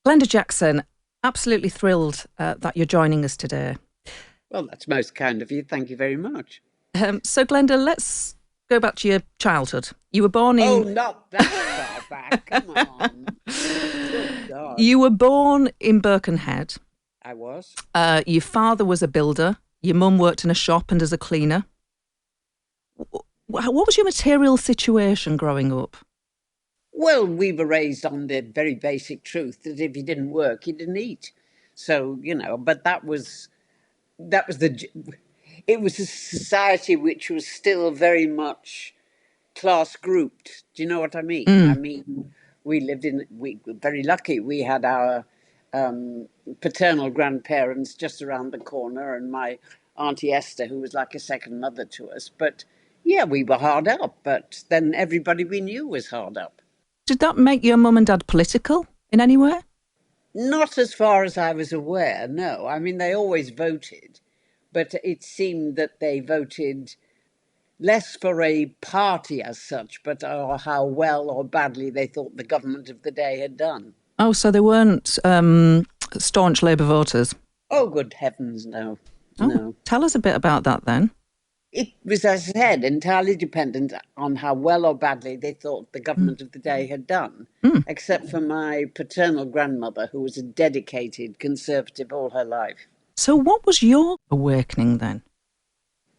Glenda Jackson, absolutely thrilled that you're joining us today. Well, that's most kind of you. Thank you very much. So, Glenda, let's go back to your childhood. You were born Oh, in not that far back. Come on. Good God. you were born in Birkenhead. I was. Your father was a builder. Your mum worked in a shop and as a cleaner. What was your material situation growing up? Well, we were raised on the very basic truth that if you didn't work, you didn't eat. So, but that was it was a society which was still very much class grouped. Do you know what I mean? I Mm. mean, we were very lucky. We had our paternal grandparents just around the corner, and my Auntie Esther, who was like a second mother to us. But yeah, we were hard up, but then everybody we knew was hard up. Did that make your mum and dad political in any way? Not as far as I was aware, no. I mean, they always voted, but it seemed that they voted less for a party as such, but how well or badly they thought the government of the day had done. Oh, so they weren't staunch Labour voters. Oh, good heavens, no. Oh, No. tell us a bit about that then. It was, as I said, entirely dependent on how well or badly they thought the Mm. government of the day had done, Mm. except for my paternal grandmother, who was a dedicated conservative all her life. So, what was your awakening then?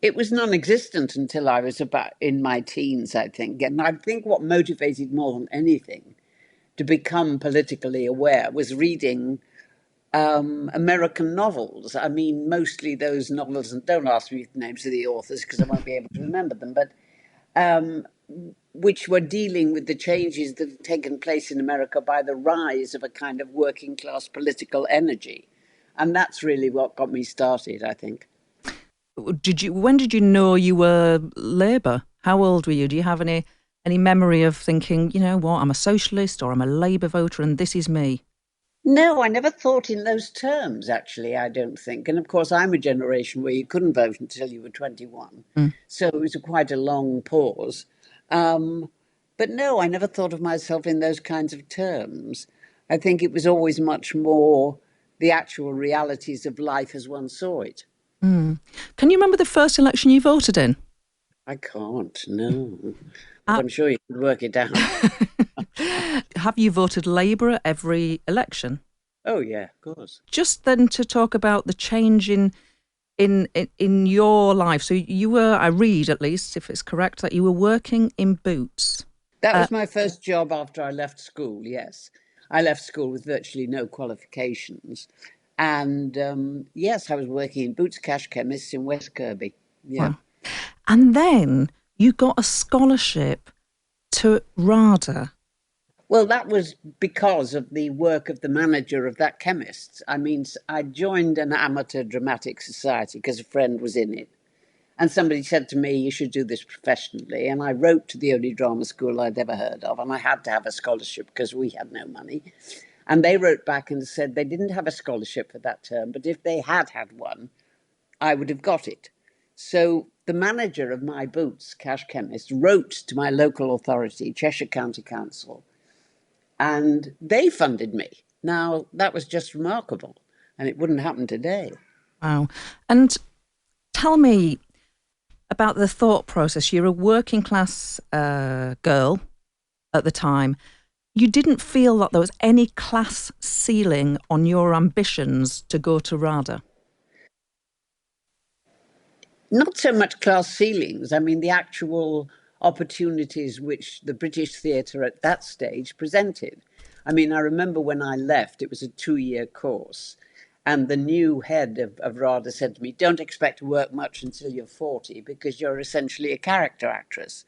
It was non-existent until I was about in my teens, I think. And I think what motivated more than anything to become politically aware was reading American novels. I mean, mostly those novels, and don't ask me the names of the authors because I won't be able to remember them, but um, which were dealing with the changes that had taken place in America by the rise of a kind of working class political energy. And that's really what got me started, I think. When did you know you were Labour? How old were you? Do you have any memory of thinking, you know what, I'm a socialist or I'm a Labour voter and this is me? No, I never thought in those terms, actually, I don't think. And of course, I'm a generation where you couldn't vote until you were 21. Mm. So it was quite a long pause. Um, but no, I never thought of myself in those kinds of terms. I think it was always much more the actual realities of life as one saw it. Mm. Can you remember the first election you voted in? I can't, no. But Uh, I'm sure you could work it out. have you voted Labour at every election? Oh, yeah, of course. Just then to talk about the change in your life. So you were, I read at least, if it's correct, that you were working in Boots. That Uh, was my first job after I left school, yes. I left school with virtually no qualifications. And yes, I was working in Boots Cash Chemists in West Kirby. Yeah. wow. And then you got a scholarship to RADA. Well, that was because of the work of the manager of that chemist. I mean, I joined an amateur dramatic society because a friend was in it. And somebody said to me, you should do this professionally. And I wrote to the only drama school I'd ever heard of. And I had to have a scholarship because we had no money. And they wrote back and said they didn't have a scholarship for that term, but if they had had one, I would have got it. So the manager of my Boots cash chemist wrote to my local authority, Cheshire County Council, and they funded me. Now, that was just remarkable, and it wouldn't happen today. Wow. And tell me about the thought process. You're a working class girl at the time. You didn't feel that there was any class ceiling on your ambitions to go to RADA. Not so much class ceilings. I mean, the actual opportunities which the British theatre at that stage presented. I mean, I remember when I left, it was a 2-year course. And the new head of RADA said to me, don't expect to work much until you're 40 because you're essentially a character actress.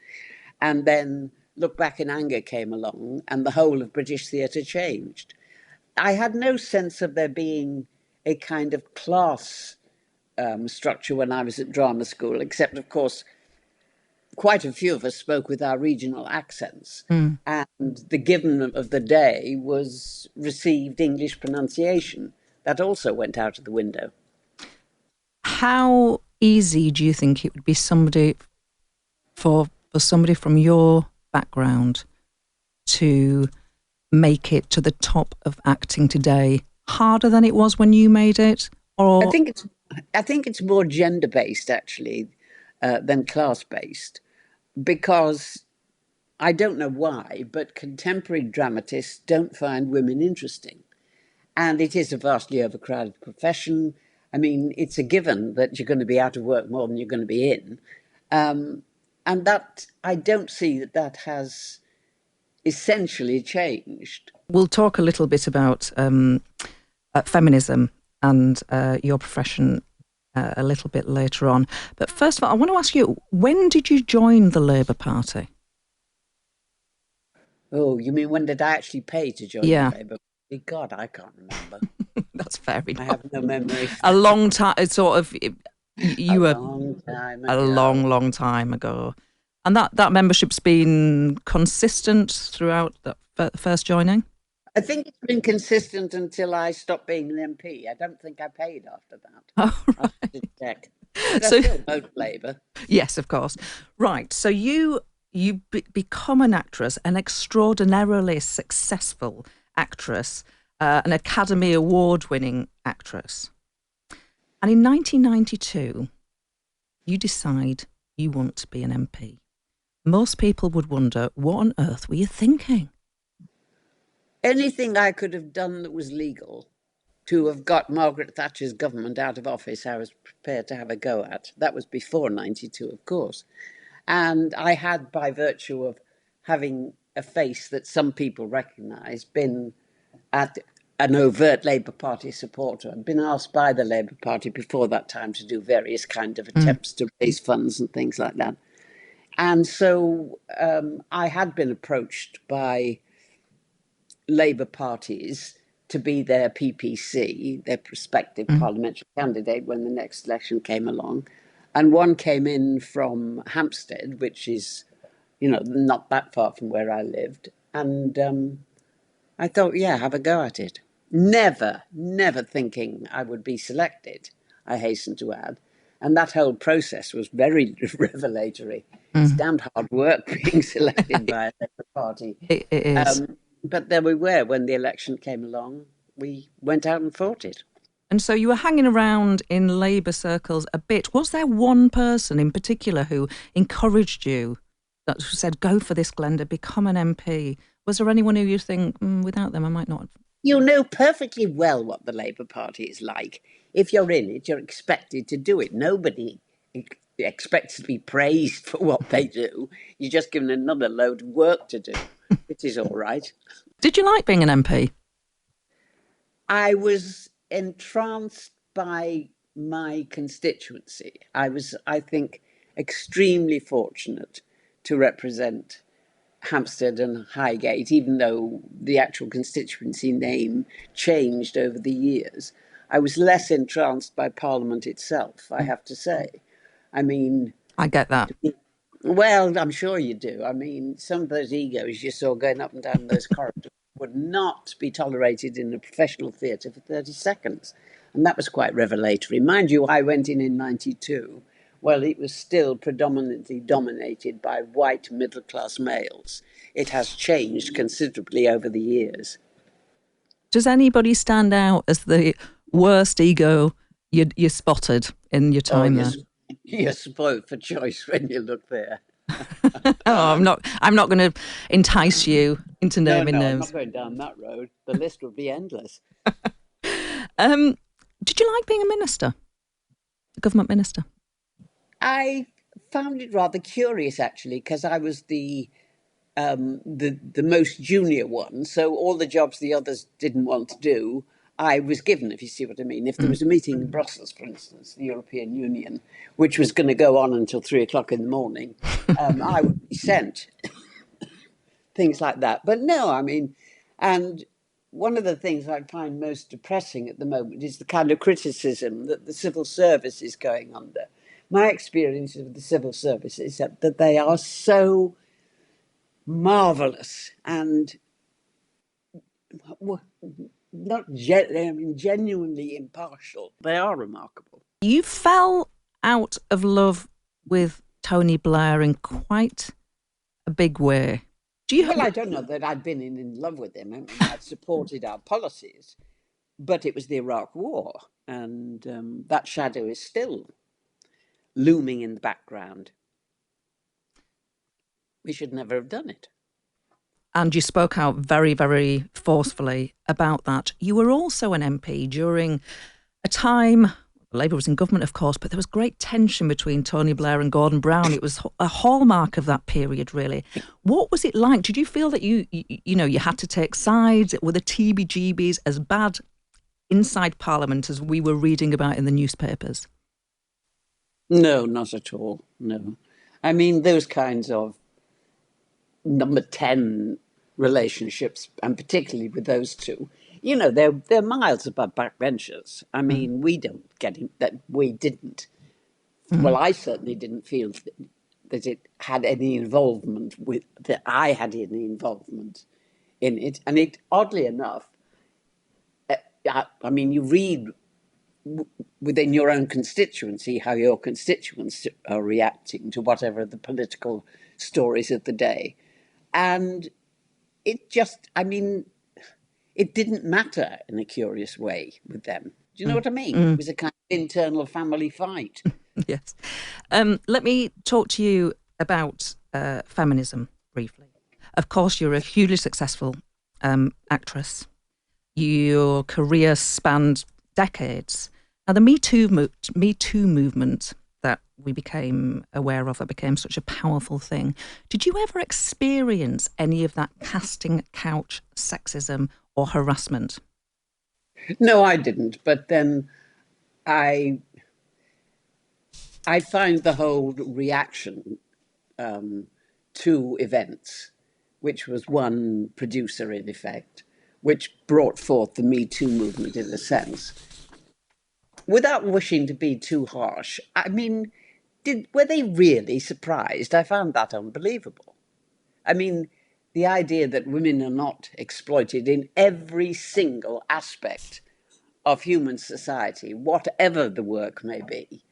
And then Look Back in Anger came along and the whole of British theatre changed. I had no sense of there being a kind of class structure when I was at drama school, except, of course, quite a few of us spoke with our regional accents. Mm. And the given of the day was received English pronunciation. That also went out of the window. How easy do you think it would be for somebody from your background to make it to the top of acting today harder than it was when you made it? I Or think it's I think it's more gender based actually than class based, because I don't know why, but contemporary dramatists don't find women interesting. And it is a vastly overcrowded profession. I mean, it's a given that you're going to be out of work more than you're going to be in. Um, and that, I don't see that that has essentially changed. we'll talk a little bit about feminism and your profession a little bit later on. But first of all, I want to ask you, when did you join the Labour Party? Oh, you mean when did I actually pay to join the Yeah, Labour Party? God, I can't remember. that's fair I enough. have no memory. A long time, sort of, A you were long time a ago. long, long time ago. And that membership's been consistent throughout that first joining? I think it's been consistent until I stopped being an MP. I don't think I paid after that. Oh, I'll have to check. But I so still vote Labour. yes, of course. Right. So become an actress, an extraordinarily successful actress, an Academy Award winning actress. And in 1992, you decide you want to be an MP. Most people would wonder, what on earth were you thinking? Anything I could have done that was legal to have got Margaret Thatcher's government out of office, I was prepared to have a go at. That was before 92, of course. And I had, by virtue of having a face that some people recognise, been at an overt Labour Party supporter. I'd been asked by the Labour Party before that time to do various kind of Mm. attempts to raise funds and things like that. And so I had been approached by Labour parties to be their PPC, their prospective Mm. parliamentary candidate when the next election came along. And one came in from Hampstead, which is, not that far from where I lived. And I thought, yeah, have a go at it. Never, never thinking I would be selected, I hasten to add. And that whole process was very revelatory. It's Mm. damned hard work being selected by a Labour Party. It is. But there we were when the election came along. We went out and fought it. And so you were hanging around in Labour circles a bit. Was there one person in particular who encouraged you, that said, go for this, Glenda, become an MP? Was there anyone who you think, without them, I might not? You know perfectly well what the Labour Party is like. If you're in it, you're expected to do it. Nobody expects to be praised for what they do. You're just given another load of work to do. It is all right. Did you like being an MP? I was entranced by my constituency. I was, I think, extremely fortunate to represent Hampstead and Highgate, even though the actual constituency name changed over the years. I was less entranced by Parliament itself, I have to say. I mean, I get that. well, I'm sure you do. I mean, some of those egos you saw going up and down those corridors would not be tolerated in a professional theatre for 30 seconds. And that was quite revelatory. Mind you, I went in 92. Well, it was still predominantly dominated by white middle class males. It has changed considerably over the years. Does anybody stand out as the worst ego you spotted in your Oh, time there? you're spoiled for choice when you look there. Oh, I'm not going to entice you into No, naming no, I'm not names. going down that road. The list would be endless. Um, did you like being a minister, a government minister? I found it rather curious, actually, because I was the most junior one. So all the jobs the others didn't want to do, I was given, if you see what I mean. If there was a meeting in Brussels, for instance, the European Union, which was going to go on until 3 o'clock in the morning, I would be sent, things like that. But no, I mean, and one of the things I find most depressing at the moment is the kind of criticism that the civil service is going under. My experience of the civil service is that they are so marvelous and I mean, genuinely impartial. They are remarkable. You fell out of love with Tony Blair in quite a big way. Do you Well, I don't know that I'd been in love with him. I mean, I'd supported our policies, but it was the Iraq War, and that shadow is still looming in the background. We should never have done it. and you spoke out very, very forcefully about that. You were also an MP during a time, Labour was in government, of course, but there was great tension between Tony Blair and Gordon Brown. It was a hallmark of that period, really. What was it like? Did you feel that you had to take sides? Were the TBGBs as bad inside Parliament as we were reading about in the newspapers? No, not at all. No. I mean, those kinds of number 10 relationships, and particularly with those two, they're miles above backbenchers. I mean, we don't get it, that we didn't. Well, I certainly didn't feel that it had any involvement that I had any involvement in it. And it, oddly enough, I mean, you read within your own constituency how your constituents are reacting to whatever the political stories of the day. And it just, I mean, it didn't matter in a curious way with them. Do you know what I mean? It was a kind of internal family fight. Yes. Let me talk to you about feminism briefly. Of course, you're a hugely successful actress. Your career spanned decades. Now, the Me Too movement that we became aware of, that became such a powerful thing. Did you ever experience any of that casting couch sexism or harassment? No, I didn't. But then I find the whole reaction to events, which was one producer in effect, which brought forth the Me Too movement in a sense. Without wishing to be too harsh, I mean, were they really surprised? I found that unbelievable. I mean, the idea that women are not exploited in every single aspect of human society, whatever the work may be,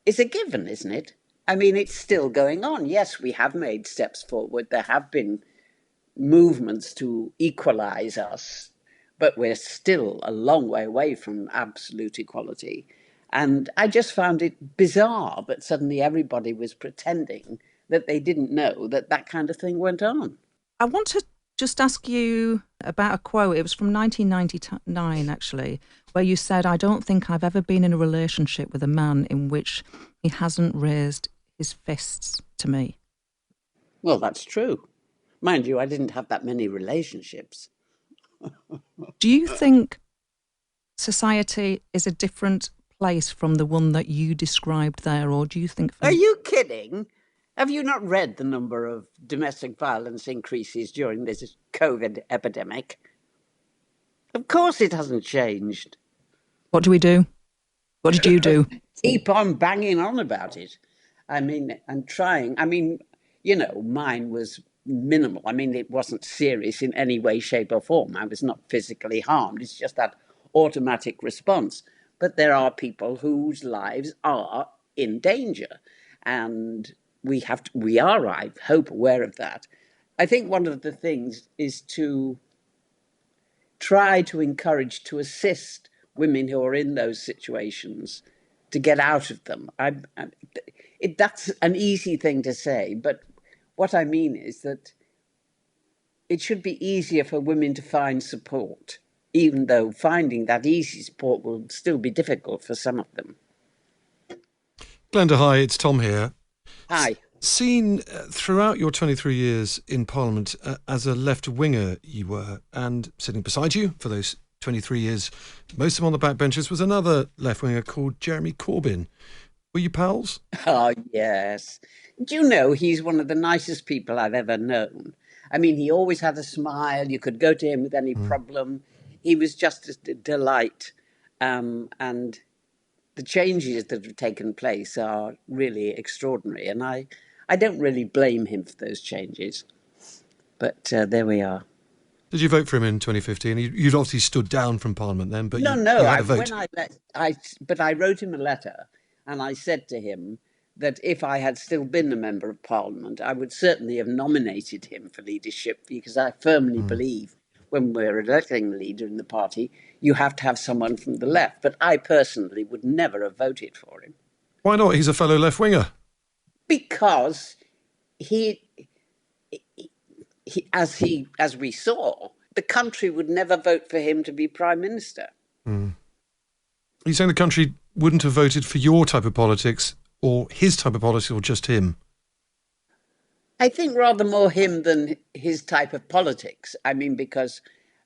is a given, isn't it? I mean, it's still going on. Yes, we have made steps forward. There have been movements to equalize us, but we're still a long way away from absolute equality. And I just found it bizarre that suddenly everybody was pretending that they didn't know that that kind of thing went on. I want to just ask you about a quote. It was from 1999, actually, where you said, "I don't think I've ever been in a relationship with a man in which he hasn't raised his fists to me." Well, that's true. Mind you, I didn't have that many relationships. Do you think society is a different place from the one that you described there, or do you think... Are you kidding? Have you not read the number of domestic violence increases during this COVID epidemic? Of course it hasn't changed. What do we do? What did you do? Keep on banging on about it. I mean, and trying. I mean, mine was minimal. I mean, it wasn't serious in any way, shape, or form. I was not physically harmed. It's just that automatic response. But there are people whose lives are in danger. And we are, I hope, aware of that. I think one of the things is to try to encourage, to assist women who are in those situations to get out of them. That's an easy thing to say, but what I mean is that it should be easier for women to find support, even though finding that easy support will still be difficult for some of them. Glenda, hi, it's Tom here. Hi. Seen throughout your 23 years in Parliament as a left-winger you were, and sitting beside you for those 23 years, most of them on the backbenches, was another left-winger called Jeremy Corbyn. Were you pals? Oh, yes. Do you know, he's one of the nicest people I've ever known. I mean, he always had a smile. You could go to him with any problem. He was just a delight. And the changes that have taken place are really extraordinary. And I don't really blame him for those changes. But there we are. Did you vote for him in 2015? You'd obviously stood down from Parliament then, but No, you had a vote. but I wrote him a letter and I said to him that if I had still been a Member of Parliament, I would certainly have nominated him for leadership, because I firmly believe when we're electing a leader in the party, you have to have someone from the left. But I personally would never have voted for him. Why not? He's a fellow left-winger. Because as we saw, the country would never vote for him to be Prime Minister. Are you saying the country wouldn't have voted for your type of politics or his type of politics, or just him? I think rather more him than his type of politics. I mean, because,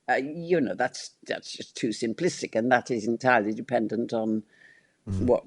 that's just too simplistic, and that is entirely dependent on what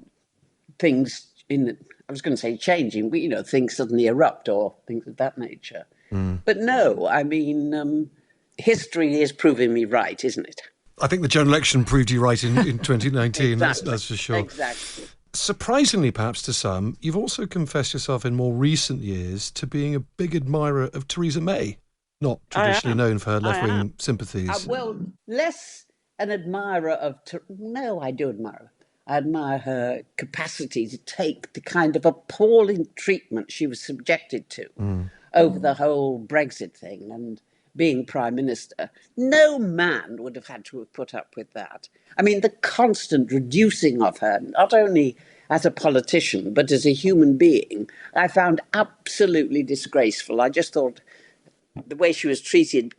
things I was going to say changing, things suddenly erupt or things of that nature. But no, I mean, history is proving me right, isn't it? I think the general election proved you right in 2019, Exactly. that's for sure. Exactly. Surprisingly, perhaps to some, you've also confessed yourself in more recent years to being a big admirer of Theresa May, not traditionally known for her left-wing sympathies. Well, less an admirer of... No, I do admire her. I admire her capacity to take the kind of appalling treatment she was subjected to over the whole Brexit thing and being Prime Minister. No man would have had to have put up with that. I mean, the constant reducing of her, not only as a politician, but as a human being, I found absolutely disgraceful. I just thought the way she was treated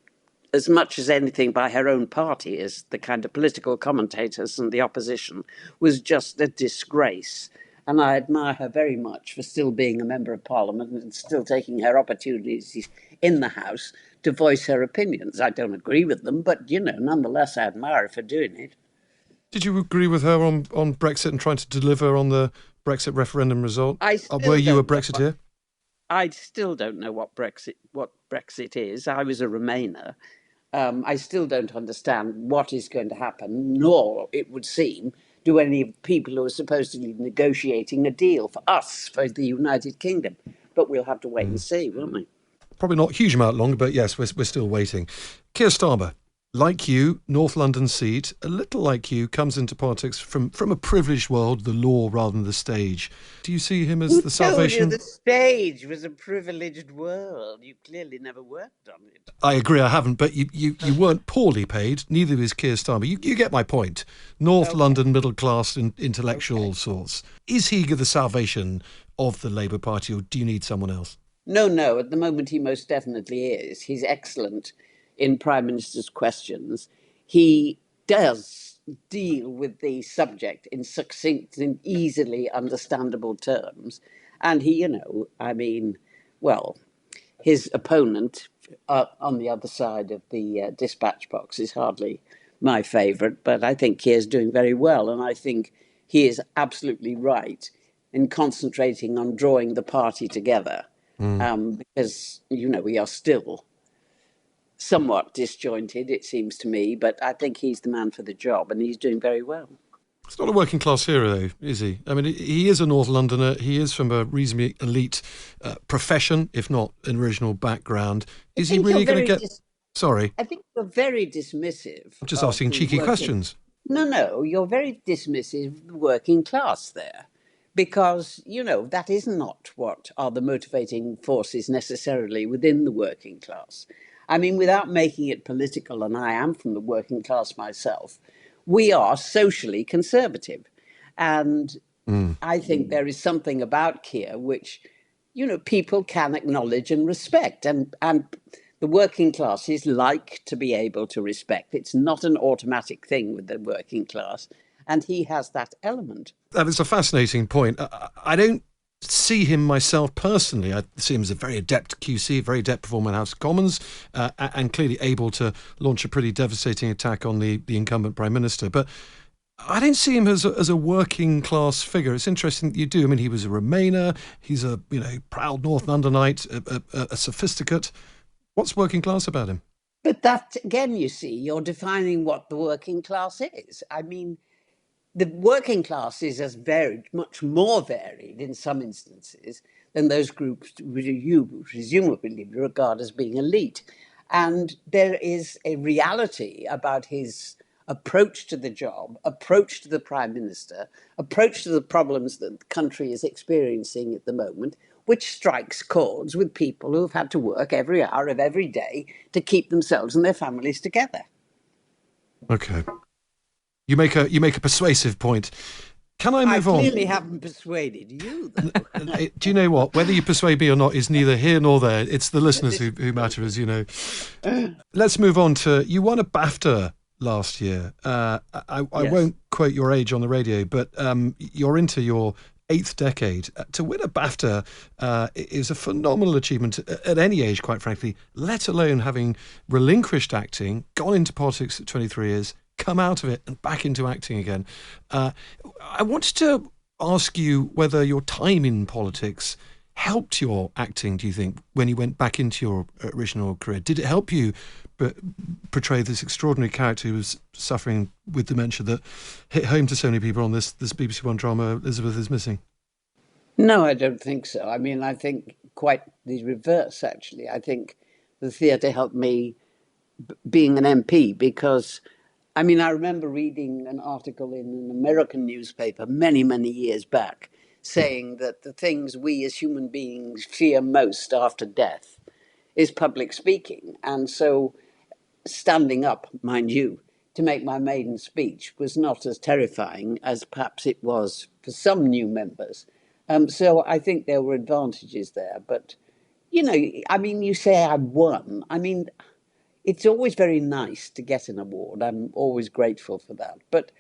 as much as anything by her own party, as the kind of political commentators and the opposition, was just a disgrace. And I admire her very much for still being a Member of Parliament and still taking her opportunities in the House to voice her opinions. I don't agree with them, but, nonetheless, I admire her for doing it. Did you agree with her on Brexit and trying to deliver on the Brexit referendum result? Were you a Brexiteer? I still don't know what Brexit is. I was a Remainer. I still don't understand what is going to happen, nor, it would seem, do any of the people who are supposedly negotiating a deal for us, for the United Kingdom. But we'll have to wait and see, won't we? Probably not a huge amount longer, but yes, we're still waiting. Keir Starmer, like you, North London seat, a little like you, comes into politics from a privileged world, the law rather than the stage. Do you see him as the salvation? Who told you the stage was a privileged world? You clearly never worked on it. I agree, I haven't, but you weren't poorly paid, neither is Keir Starmer. You get my point. North London, middle-class, intellectual sorts. Is he the salvation of the Labour Party, or do you need someone else? No, at the moment he most definitely is. He's excellent in Prime Minister's questions. He does deal with the subject in succinct and easily understandable terms. And he, his opponent on the other side of the dispatch box is hardly my favourite, but I think he is doing very well. And I think he is absolutely right in concentrating on drawing the party together. Because, we are still somewhat disjointed, it seems to me, but I think he's the man for the job, and he's doing very well. He's not a working class hero, is he? I mean, he is a North Londoner. He is from a reasonably elite profession, if not an original background. Is he really going to get... Sorry. I think you're very dismissive. I'm just asking cheeky questions. No, you're very dismissive of the working class there. Because, that is not what are the motivating forces necessarily within the working class. I mean, without making it political, and I am from the working class myself, we are socially conservative. And I think there is something about Keir which, people can acknowledge and respect. And the working classes like to be able to respect. It's not an automatic thing with the working class. And he has that element. That is a fascinating point. I don't see him myself personally. I see him as a very adept QC, very adept performer in House of Commons, and clearly able to launch a pretty devastating attack on the incumbent Prime Minister. But I don't see him as a working class figure. It's interesting that you do. I mean, he was a Remainer. He's a proud North Londonite, a sophisticate. What's working class about him? But that, again, you see, you're defining what the working class is. I mean, the working class is much more varied in some instances than those groups you presumably regard as being elite. And there is a reality about his approach to the job, approach to the Prime Minister, approach to the problems that the country is experiencing at the moment, which strikes chords with people who have had to work every hour of every day to keep themselves and their families together. Okay. You make a persuasive point. Can I move on? I clearly haven't persuaded you, though. Do you know what? Whether you persuade me or not is neither here nor there. It's the listeners who matter, as you know. Let's move on to, you won a BAFTA last year. I Yes. won't quote your age on the radio, but you're into your 8th decade. To win a BAFTA is a phenomenal achievement at any age, quite frankly, let alone having relinquished acting, gone into politics at 23 years, come out of it and back into acting again. I wanted to ask you whether your time in politics helped your acting, do you think, when you went back into your original career? Did it help you portray this extraordinary character who was suffering with dementia that hit home to so many people on this BBC One drama, Elizabeth is Missing? No, I don't think so. I mean, I think quite the reverse, actually. I think the theatre helped me being an MP because, I mean, I remember reading an article in an American newspaper many, many years back saying that the things we as human beings fear most after death is public speaking. And so standing up, mind you, to make my maiden speech was not as terrifying as perhaps it was for some new members. So I think there were advantages there. But, you know, I mean, you say I won. I mean, it's always very nice to get an award. I'm always grateful for that. But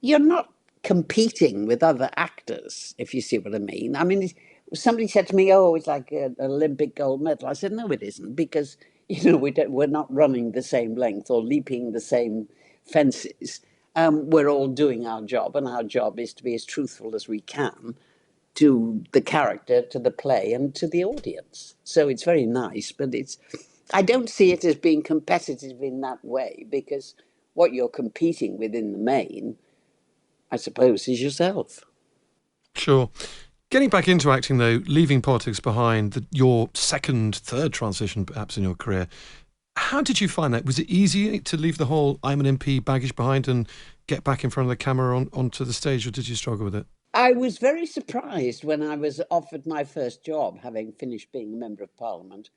you're not competing with other actors, if you see what I mean. I mean, somebody said to me, "Oh, it's like an Olympic gold medal." I said, "No, it isn't, because we're not running the same length or leaping the same fences. We're all doing our job, and our job is to be as truthful as we can to the character, to the play, and to the audience. So it's very nice, but I don't see it as being competitive in that way, because what you're competing with in the main, I suppose, is yourself." Sure. Getting back into acting, though, leaving politics behind, your second, third transition perhaps in your career, how did you find that? Was it easy to leave the whole I'm an MP baggage behind and get back in front of the camera onto the stage, or did you struggle with it? I was very surprised when I was offered my first job, having finished being a Member of Parliament,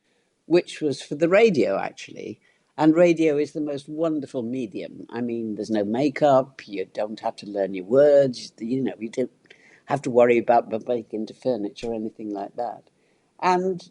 which was for the radio, actually. And radio is the most wonderful medium. I mean, there's no makeup, you don't have to learn your words, you don't have to worry about bumping into furniture or anything like that. And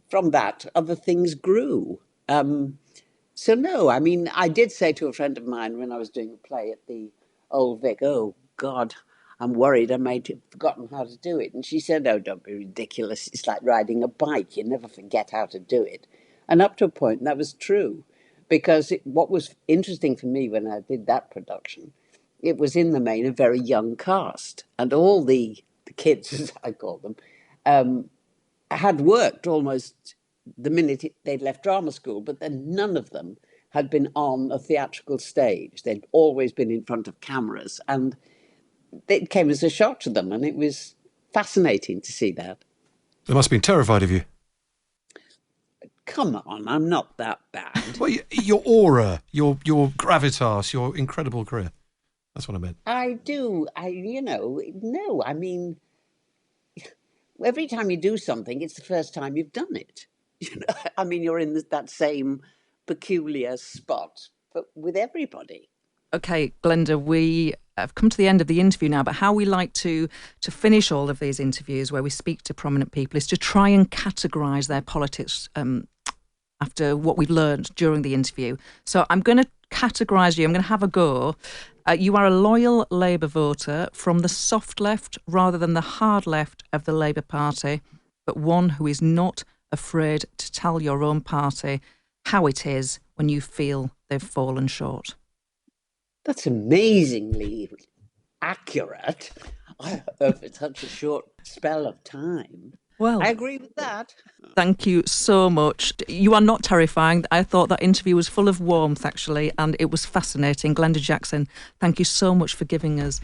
from that, other things grew. So no, I mean, I did say to a friend of mine when I was doing a play at the Old Vic, "Oh, God, I'm worried I might have forgotten how to do it." And she said, "Oh, don't be ridiculous. It's like riding a bike. You never forget how to do it." And up to a point, that was true. Because what was interesting for me when I did that production, it was in the main a very young cast. And all the kids, as I call them, had worked almost the minute they'd left drama school, but then none of them had been on a theatrical stage. They'd always been in front of cameras, and it came as a shock to them, and it was fascinating to see that. They must have been terrified of you. Come on, I'm not that bad. Well, your aura, your gravitas, your incredible career. That's what I meant. I do. No, I mean, every time you do something, it's the first time you've done it. I mean, you're in that same peculiar spot, but with everybody. Okay, Glenda, we have come to the end of the interview now, but how we like to finish all of these interviews where we speak to prominent people is to try and categorise their politics after what we've learned during the interview. So I'm going to categorise you. I'm going to have a go. You are a loyal Labour voter from the soft left rather than the hard left of the Labour Party, but one who is not afraid to tell your own party how it is when you feel they've fallen short. That's amazingly accurate over such a short spell of time. Well, I agree with that. Thank you so much. You are not terrifying. I thought that interview was full of warmth, actually, and it was fascinating. Glenda Jackson, thank you so much for giving us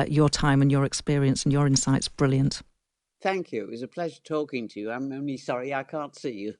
your time and your experience and your insights. Brilliant. Thank you. It was a pleasure talking to you. I'm only sorry I can't see you.